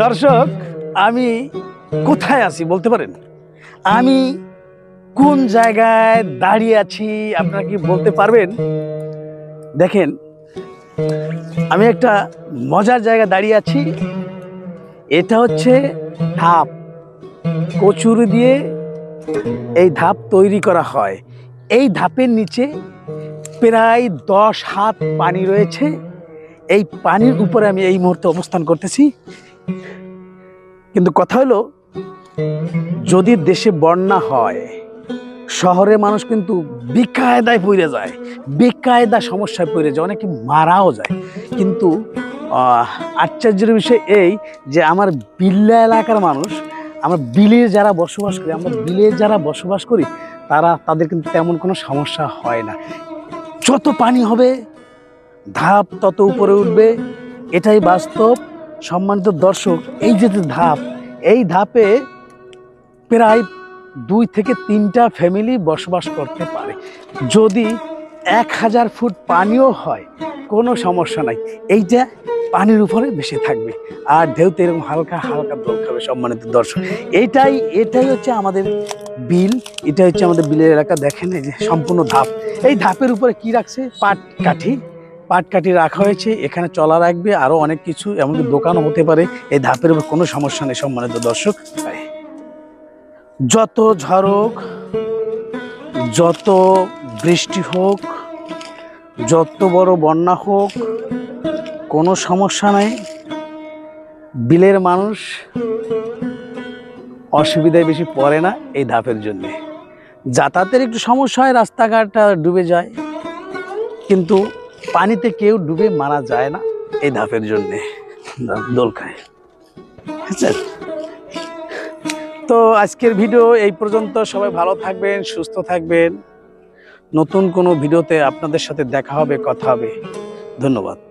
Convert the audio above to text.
দর্শক, আমি কোথায় আছি বলতে পারেন? আমি কোন জায়গায় দাঁড়িয়ে আছি আপনারা কি বলতে পারবেন? দেখেন, আমি একটা মজার জায়গায় দাঁড়িয়ে আছি। এটা হচ্ছে ধাপ। কচুরি দিয়ে এই ধাপ তৈরি করা হয়। এই ধাপের নিচে প্রায় 10 হাত পানি রয়েছে। এই পানির উপরে আমি এই মুহূর্তে অবস্থান করতেছি। কিন্তু কথা হলো, যদি দেশে বন্যা হয়, শহরের মানুষ কিন্তু বেকায়দায় পড়ে যায়, বেকায়দা সমস্যায় পড়ে যায়, অনেকে মারাও যায়। কিন্তু আশ্চর্যের বিষয় এই যে আমার বিল্লা এলাকার মানুষ, আমরা বিলে যারা বসবাস করি তাদের কিন্তু তেমন কোনো সমস্যা হয় না। যত পানি হবে ধাপ তত উপরে উঠবে, এটাই বাস্তব। সম্মানিত দর্শক, এই যে ধাপ, এই ধাপে প্রায় 2 থেকে 3টা ফ্যামিলি বসবাস করতে পারে। যদি 1000 ফুট পানিও হয় কোনো সমস্যা নাই, এইটা পানির উপরে ভেসে থাকবে আর ঢেউতে এরকম হালকা হালকা দোল খাবে। সম্মানিত দর্শক, এটাই হচ্ছে আমাদের বিল, এটা হচ্ছে আমাদের বিলের এলাকা। দেখেন এই যে সম্পূর্ণ ধাপ, এই ধাপের উপরে কি রাখছে? পাটকাঠি রাখা হয়েছে। এখানে চলা রাখবে আরো অনেক কিছু, এমনকি দোকানও হতে পারে। এই ধাপের উপর কোনো সমস্যা নেই। সম্মানিত দর্শক, যত ঝড় হোক, যত বৃষ্টি হোক, যত বড় বন্যা হোক, কোনো সমস্যা নাই। বিলের মানুষ অসুবিধায় বেশি পড়ে না এই ধাপের জন্য। যাতায়াতের একটু সমস্যা হয়, রাস্তাঘাটটা ডুবে যায়, কিন্তু পানিতে কেউ ডুবে মারা যায় না এই ধাপের জন্যে। দোল খায়। তো আজকের ভিডিও এই পর্যন্ত। সবাই ভালো থাকবেন, সুস্থ থাকবেন। নতুন কোনো ভিডিওতে আপনাদের সাথে দেখা হবে, কথা হবে। ধন্যবাদ।